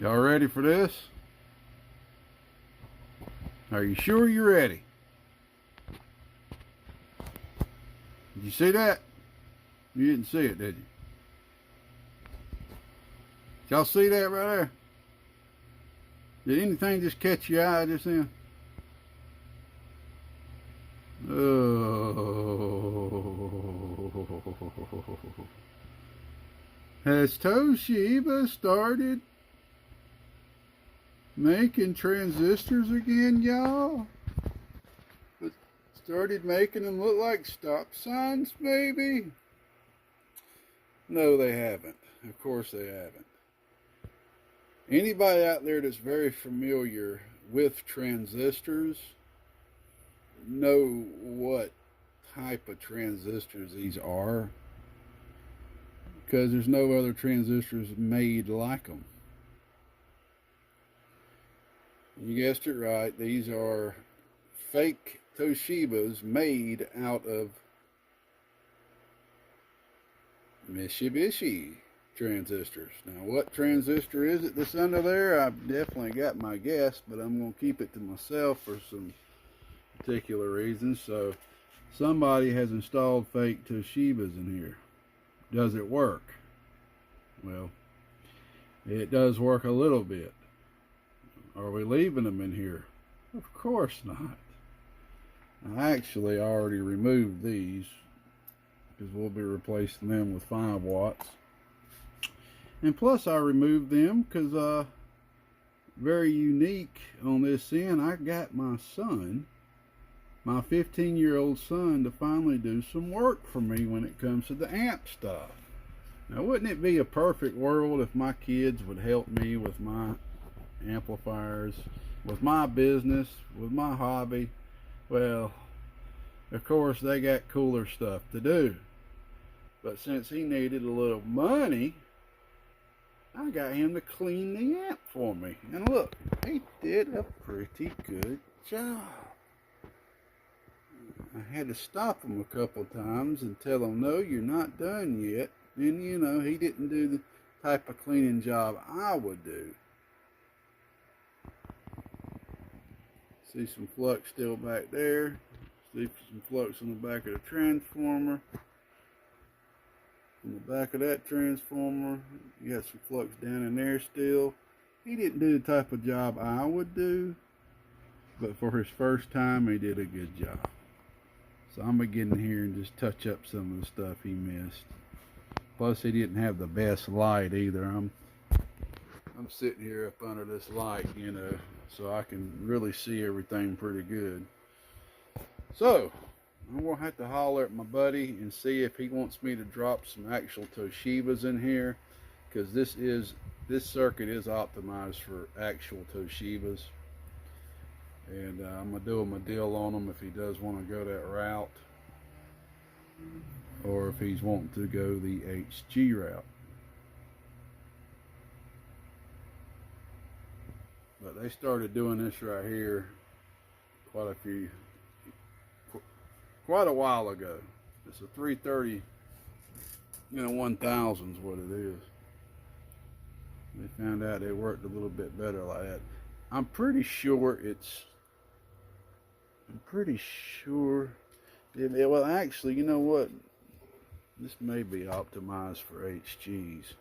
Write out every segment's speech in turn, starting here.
Y'all ready for this? Are you sure you're ready? Did you see that? You didn't see it, did you? Y'all see that right there? Did anything just catch your eye just then? Oh. Has Toshiba started making transistors again, y'all? Started making them look like stop signs, maybe? No, they haven't. Of course they haven't. Anybody out there that's very familiar with transistors know what type of transistors these are, because there's no other transistors made like them. You guessed it right. These are fake Toshibas made out of Mishi Bishy transistors. Now, what transistor is it that's under there? I've definitely got my guess, but I'm going to keep it to myself for some particular reasons. So, somebody has installed fake Toshibas in here. Does it work? Well, it does work a little bit. Are we leaving them in here? Of course not. I actually already removed these because we'll be replacing them with 5 watts. And plus I removed them because very unique on this end, I got my son, my 15-year-old son, to finally do some work for me when it comes to the amp stuff. Now, wouldn't it be a perfect world if my kids would help me with my amplifiers, with my business, with my hobby? Well, of course they got cooler stuff to do, but since he needed a little money, I got him to clean the amp for me. And look, he did a pretty good job. I had to stop him a couple times and tell him, no, you're not done yet. And you know, he didn't do the type of cleaning job I would do. See some flux still back there. See some flux on the back of the transformer. In the back of that transformer, you got some flux down in there still. He didn't do the type of job I would do, but for his first time, he did a good job. So I'm gonna get in here and just touch up some of the stuff he missed. Plus, he didn't have the best light either. I'm sitting here up under this light, you know, so I can really see everything pretty good. So I'm gonna have to holler at my buddy and see if he wants me to drop some actual Toshibas in here, because this circuit is optimized for actual Toshibas, and I'm gonna do him a deal on them if he does want to go that route, or if he's wanting to go the HG route. But they started doing this right here quite a while ago. It's a 330, 1000 is what it is. They found out it worked a little bit better like that. I'm pretty sure. Well, actually, you know what? This may be optimized for HGs.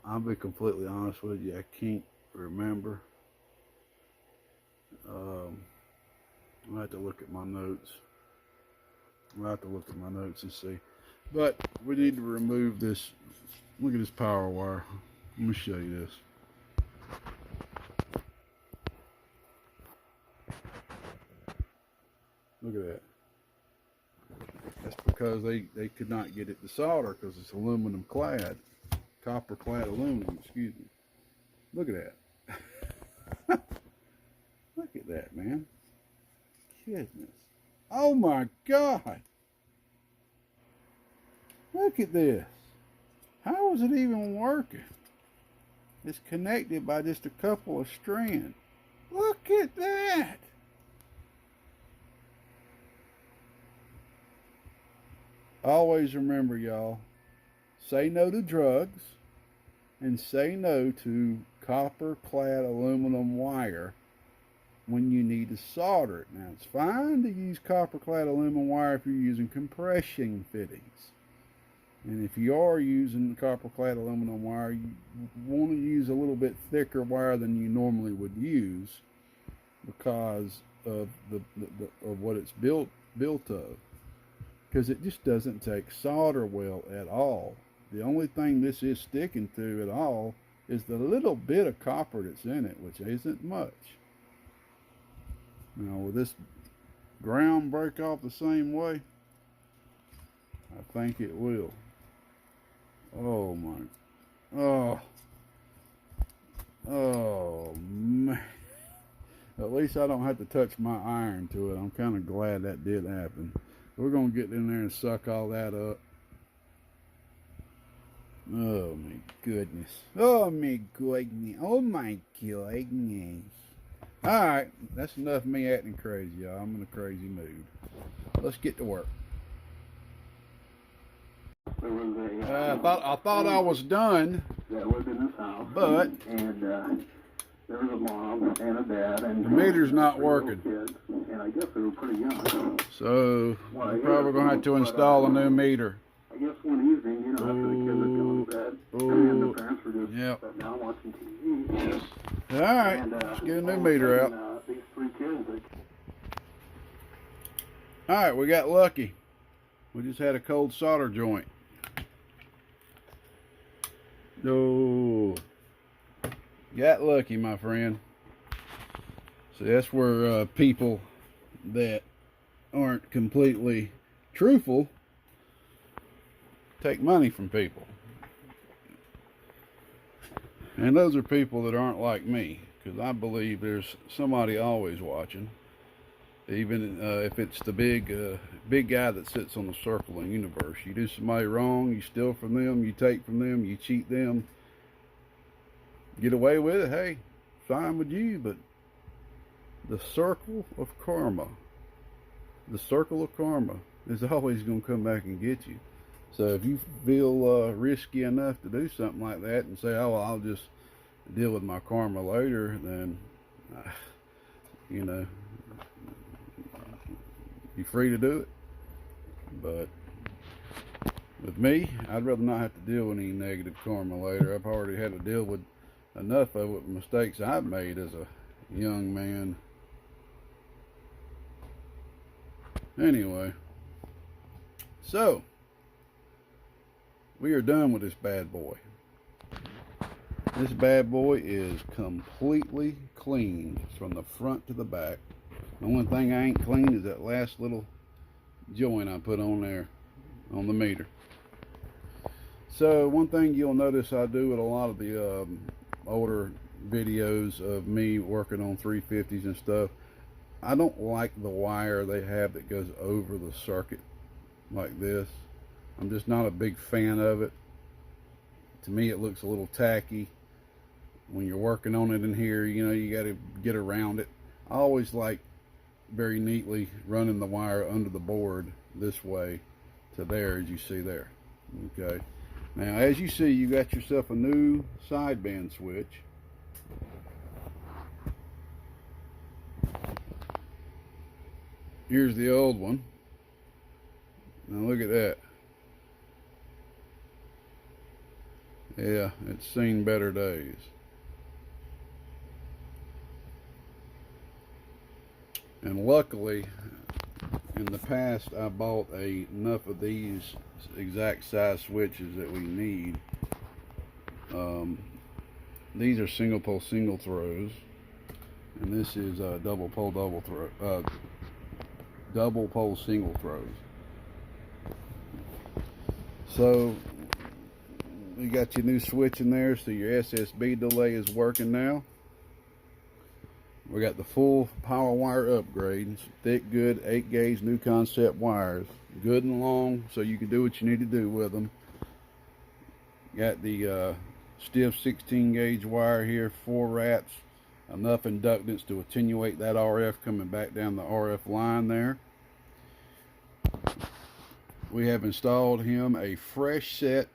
I'll be completely honest with you. I can't remember. I'll have to look at my notes. And see. But we need to remove this. Look at this power wire. Let me show you this. Look at that. That's because they could not get it to solder because it's aluminum clad. Copper clad aluminum, excuse me. Look at that. Look at that, man. Goodness. Oh my God. Look at this. How is it even working? It's connected by just a couple of strands. Look at that. Always remember, y'all, say no to drugs and say no to copper clad aluminum wire when you need to solder it. Now, it's fine to use copper clad aluminum wire if you're using compression fittings. And if you are using copper clad aluminum wire, you want to use a little bit thicker wire than you normally would use because of of what it's built of. Because it just doesn't take solder well at all. The only thing this is sticking to at all is the little bit of copper that's in it, which isn't much. Now, will this ground break off the same way? I think it will. Oh my, oh man. At least I don't have to touch my iron to it. I'm kind of glad that did happen. We're going to get in there and suck all that up. Oh my goodness. Oh my goodness. Oh my goodness. Alright, that's enough of me acting crazy, y'all. I'm in a crazy mood. Let's get to work. I thought I was done. That lived in this house. But and there was a mom and a dad and the meter's not working. Kids, and I guess they were pretty young. So we're probably gonna have to install a new meter. I guess one evening, you know, after the kids had gone to bed, and the parents were just sitting down watching TV. All right, and, let's get a new meter out. These three kids. All right, we got lucky. We just had a cold solder joint. No, got lucky, my friend. So that's where people that aren't completely truthful take money from people. And those are people that aren't like me, because I believe there's somebody always watching. Even if it's the big guy that sits on the circle in the universe. You do somebody wrong, you steal from them, you take from them, you cheat them, get away with it, hey, fine with you. But the circle of karma is always going to come back and get you. So if you feel risky enough to do something like that and say, oh, well, I'll just deal with my karma later, then you know, you're free to do it. But with me, I'd rather not have to deal with any negative karma later. I've already had to deal with enough of it, mistakes I've made as a young man. Anyway, so we are done with this bad boy. This bad boy is completely clean from the front to the back. The only thing I ain't cleaned is that last little joint I put on there on the meter. So one thing you'll notice I do with a lot of the older videos of me working on 350s and stuff, I don't like the wire they have that goes over the circuit like this. I'm just not a big fan of it. To me, it looks a little tacky. When you're working on it in here, you know, you got to get around it. I always like very neatly running the wire under the board this way to there, as you see there. Okay. Now, as you see, you got yourself a new sideband switch. Here's the old one. Now look at that. Yeah, it's seen better days. And luckily, in the past, I bought enough of these exact size switches that we need. These are single pole single throws, and this is double pole single throws. So you got your new switch in there, so your SSB delay is working now. We got the full power wire upgrade, thick, good 8-gauge new concept wires, good and long, so you can do what you need to do with them. Got the stiff 16-gauge wire here, 4 wraps, enough inductance to attenuate that RF coming back down the RF line there. We have installed him a fresh set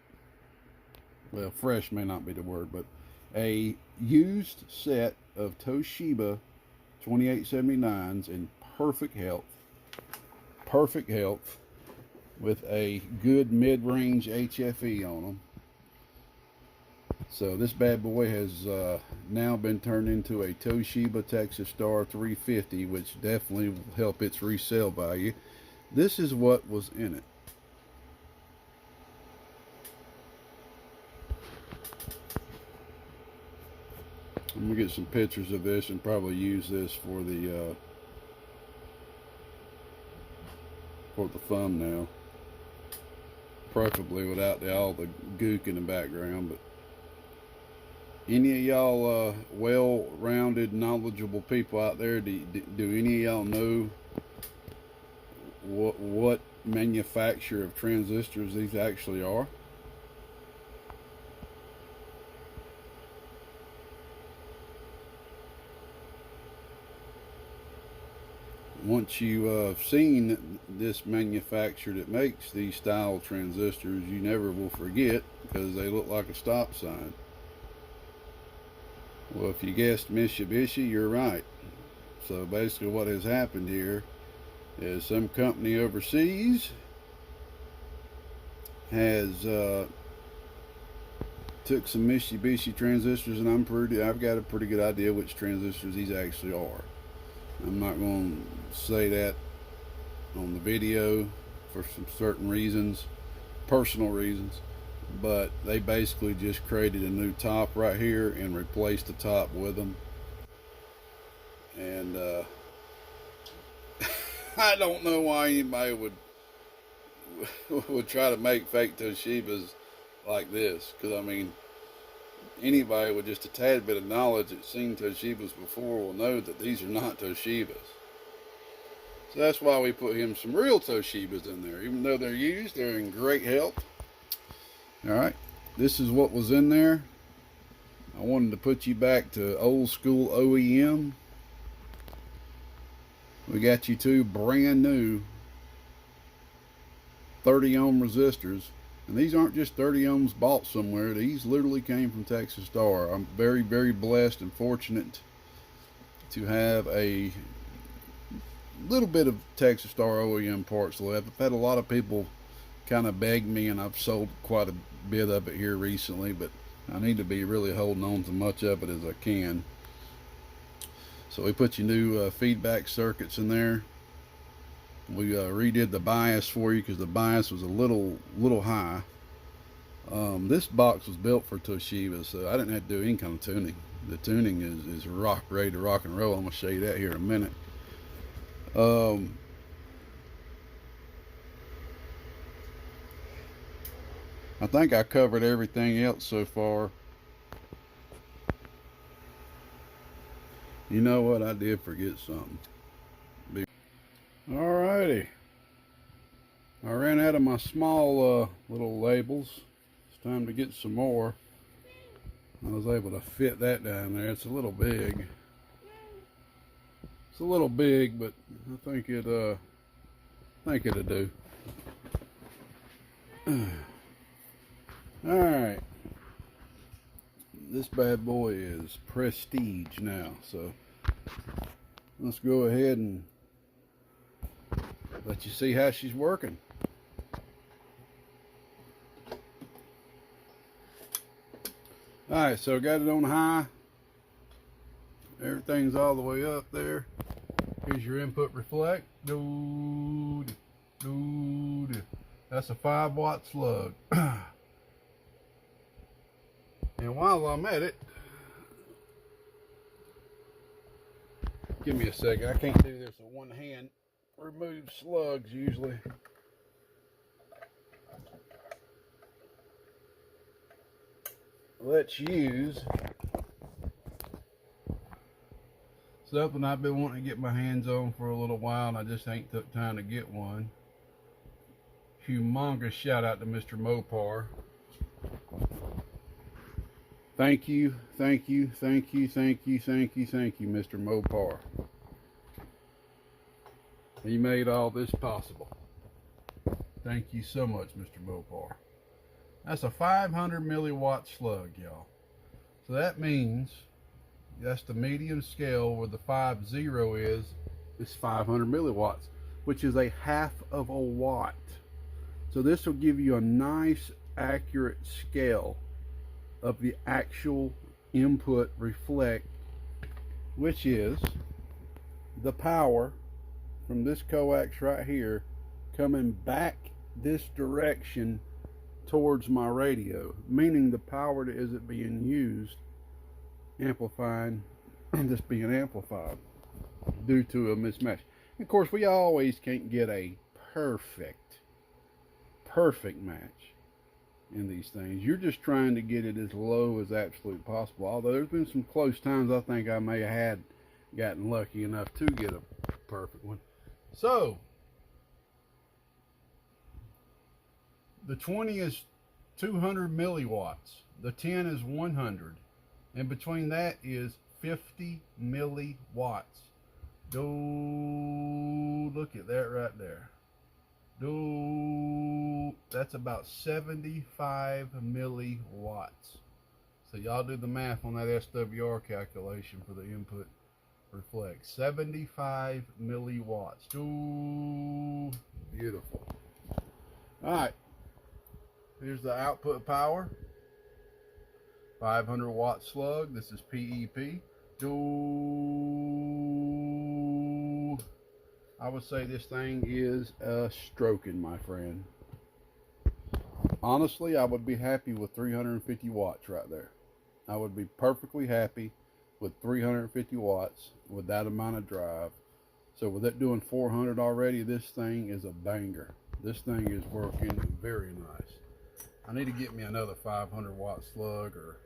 well, fresh may not be the word, but a used set of Toshiba 2879's in perfect health, with a good mid-range HFE on them. So this bad boy has now been turned into a Toshiba Texas Star 350, which definitely will help its resale value. This is what was in it. I'm gonna get some pictures of this and probably use this for the thumbnail, preferably without all the gook in the background. But any of y'all well-rounded, knowledgeable people out there, do any of y'all know what manufacturer of transistors these actually are? Once you've seen this manufacturer that makes these style transistors, you never will forget, because they look like a stop sign. Well, if you guessed Mishi Bishy, you're right. So basically what has happened here is some company overseas has took some Mishi Bishy transistors, and I've got a pretty good idea which transistors these actually are. I'm not going to say that on the video for some certain reasons, personal reasons, but they basically just created a new top right here and replaced the top with them. And I don't know why anybody would try to make fake Toshibas like this, because I mean, anybody with just a tad bit of knowledge that's seen Toshibas before will know that these are not Toshibas. So that's why we put him some real Toshibas in there. Even though they're used, they're in great health. Alright, this is what was in there. I wanted to put you back to old school OEM. We got you two brand new 30 ohm resistors. And these aren't just 30 ohms bought somewhere. These literally came from Texas Star. I'm very, very blessed and fortunate to have a little bit of Texas Star OEM parts left. I've had a lot of people kind of beg me, and I've sold quite a bit of it here recently, but I need to be really holding on to much of it as I can. So we put your new feedback circuits in there. We redid the bias for you because the bias was a little high. This box was built for Toshiba, so I didn't have to do any kind of tuning. The tuning is ready to rock and roll. I'm going to show you that here in a minute. I think I covered everything else so far. You know what? I did forget something. Alrighty. I ran out of my small little labels. It's time to get some more. I was able to fit that down there. It's a little big. It's a little big, but I think it'll do. Alright. This bad boy is prestige now, so let's go ahead and let you see how she's working. Alright, so got it on high. Everything's all the way up there. Here's your input reflect. Dude. That's a 5-watt slug. And while I'm at it, give me a second. I can't do this with one hand. Remove slugs usually. Let's use something I've been wanting to get my hands on for a little while, and I just ain't took time to get one. Humongous shout out to Mr. Mopar. Thank you, Mr. Mopar. He made all this possible. Thank you so much, Mr. Mopar. That's a 500 milliwatt slug, y'all. So that means that's the medium scale where the 50 is 500 milliwatts, which is a half of a watt. So this will give you a nice accurate scale of the actual input reflect, which is the power from this coax right here coming back this direction towards my radio, meaning the power that isn't being used amplifying just being amplified due to a mismatch. Of course, we always can't get a perfect match in these things. You're just trying to get it as low as absolutely possible, although there's been some close times I think I may have gotten lucky enough to get a perfect one. So the 20 is 200 milliwatts, the 10 is 100, and between that is 50 milliwatts. Look at that right there. That's about 75 milliwatts. So y'all do the math on that SWR calculation for the input reflect. 75 milliwatts. Beautiful. All right. Here's the output power. 500 watt slug. This is PEP. I would say this thing is stroking, my friend. Honestly, I would be happy with 350 watts right there. I would be perfectly happy with 350 watts with that amount of drive. So with it doing 400 already, this thing is a banger. This thing is working very nice. I need to get me another 500 watt slug, or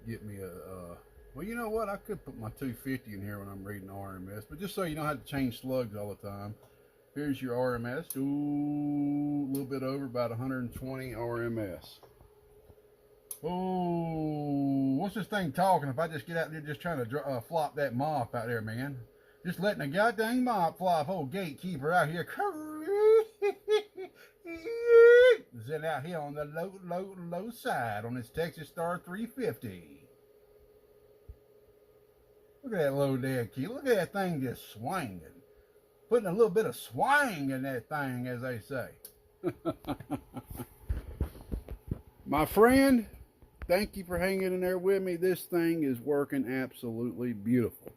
get me a well, you know what? I could put my 250 in here when I'm reading RMS, but just so you don't have to change slugs all the time, here's your RMS. A little bit over, about 120 RMS. Oh, what's this thing talking? If I just get out there just trying to flop that mop out there, man. Just letting the goddamn mop flop. Old gatekeeper out here. Sitting out here on the low side on this Texas Star 350. Look at that low dead key. Look at that thing just swinging. Putting a little bit of swing in that thing, as they say. My friend, thank you for hanging in there with me. This thing is working absolutely beautiful.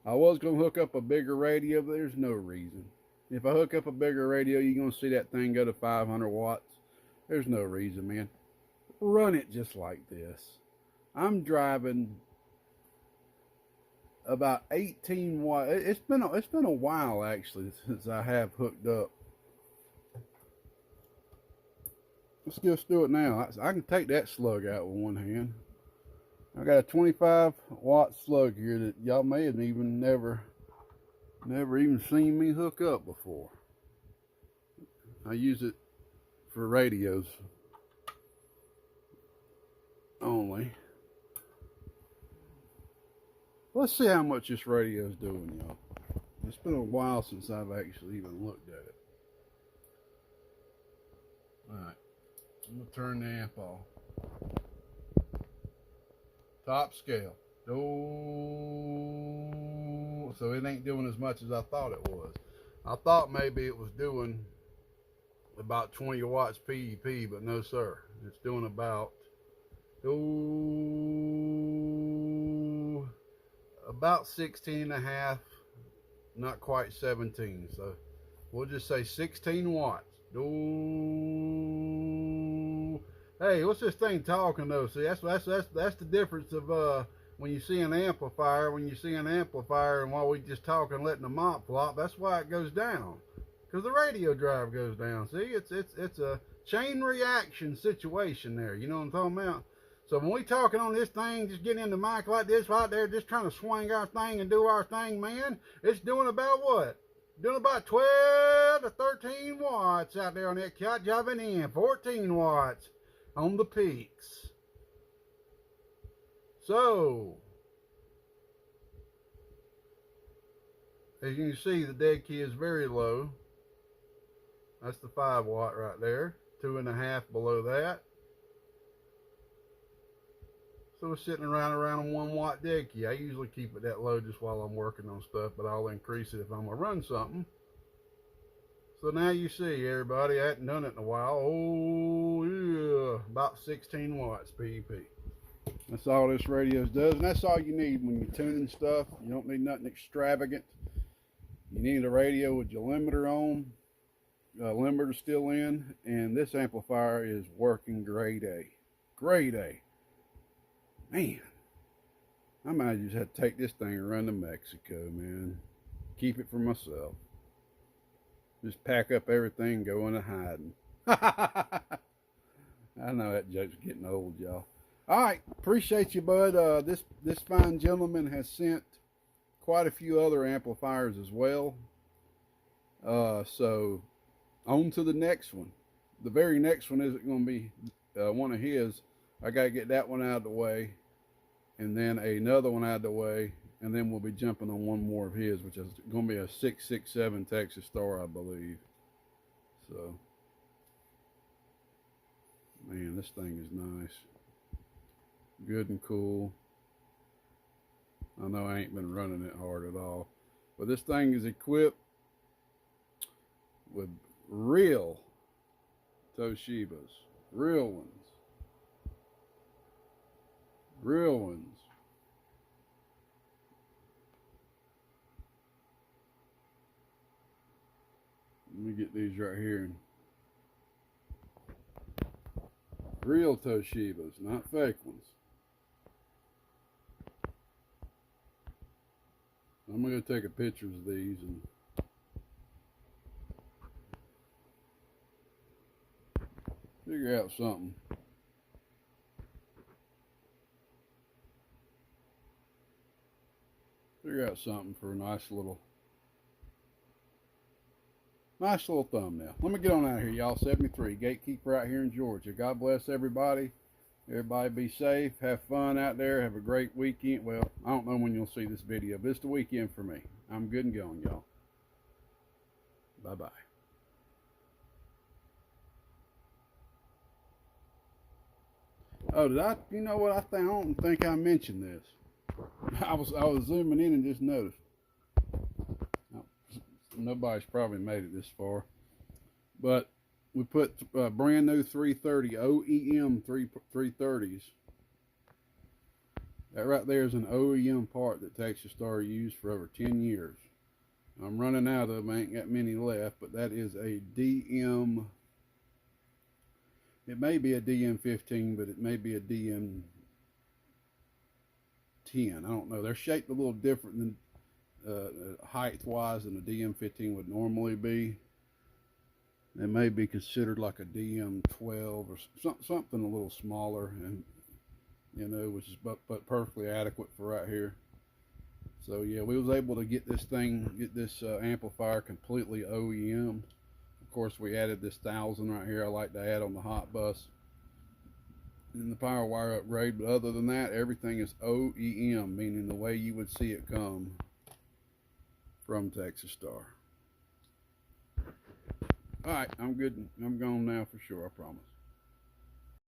I was going to hook up a bigger radio, but there's no reason. If I hook up a bigger radio, you're going to see that thing go to 500 watts. There's no reason, man. Run it just like this. I'm driving about 18 watts. It's been a while actually since I have hooked up. Let's just do it now. I can take that slug out with one hand. I got a 25 watt slug here that y'all may have even never even seen me hook up before. I use it for radios only. Let's see how much this radio is doing, y'all. It's been a while since I've actually even looked at it. Alright, I'm going to turn the amp off. Top scale. So it ain't doing as much as I thought it was. I thought maybe it was doing about 20 watts PEP, but no sir. It's doing about 16 and a half, not quite 17. So we'll just say 16 watts. Hey, what's this thing talking though? See, that's the difference of when you see an amplifier, and while we just talking letting the mop flop, that's why it goes down. Because the radio drive goes down. See, it's a chain reaction situation there. You know what I'm talking about? So when we talking on this thing, just getting in the mic like this right there, just trying to swing our thing and do our thing, man, it's doing about what? Doing about 12 to 13 watts out there on that cat driving in. 14 watts on the peaks. So, as you can see, the dead key is very low. That's the 5 watt right there. 2.5 below that. So we're sitting around a 1 watt dead key. I usually keep it that low just while I'm working on stuff, but I'll increase it if I'm gonna run something. So now you see, everybody, I hadn't done it in a while. Oh yeah, about 16 watts PEP. That's all this radio does, and that's all you need when you're tuning stuff. You don't need nothing extravagant. You need a radio with your limiter on, limiter still in, and this amplifier is working grade A. Grade A. Man, I might just have to take this thing and run to Mexico, man. Keep it for myself. Just pack up everything and go into hiding. I know that joke's getting old, y'all. All right, appreciate you, bud. This fine gentleman has sent quite a few other amplifiers as well. So on to the next one. The very next one isn't going to be one of his. I got to get that one out of the way, and then another one out of the way, and then we'll be jumping on one more of his, which is going to be a 667 Texas Star, I believe. So, man, this thing is nice. Good and cool. I know I ain't been running it hard at all, but this thing is equipped with real Toshibas, real ones. Real ones. Let me get these right here. Real Toshibas, not fake ones. I'm going to take a picture of these and figure out something. Figure out something for a nice little thumbnail. Let me get on out of here, y'all. 73, Gatekeeper out here in Georgia. God bless everybody. Everybody be safe. Have fun out there. Have a great weekend. Well, I don't know when you'll see this video, but it's the weekend for me. I'm good and going, y'all. Bye-bye. Oh, you know what? I don't think I mentioned this. I was zooming in and just noticed. Nobody's probably made it this far, but we put brand new 330 OEM 330s. That right there is an OEM part that Texas Star used for over 10 years. I'm running out of them. I ain't got many left, but that is a DM. It may be a DM15, but it may be a DM10. I don't know. They're shaped a little different than height-wise than a DM15 would normally be. They may be considered like a DM12 or something a little smaller, and you know, which is but perfectly adequate for right here. So yeah, we was able to get this amplifier completely OEM. Of course, we added this 1000 right here. I like to add on the hot bus and the power wire upgrade, but other than that, everything is OEM, meaning the way you would see it come from Texas Star. All right, I'm good. I'm gone now for sure, I promise.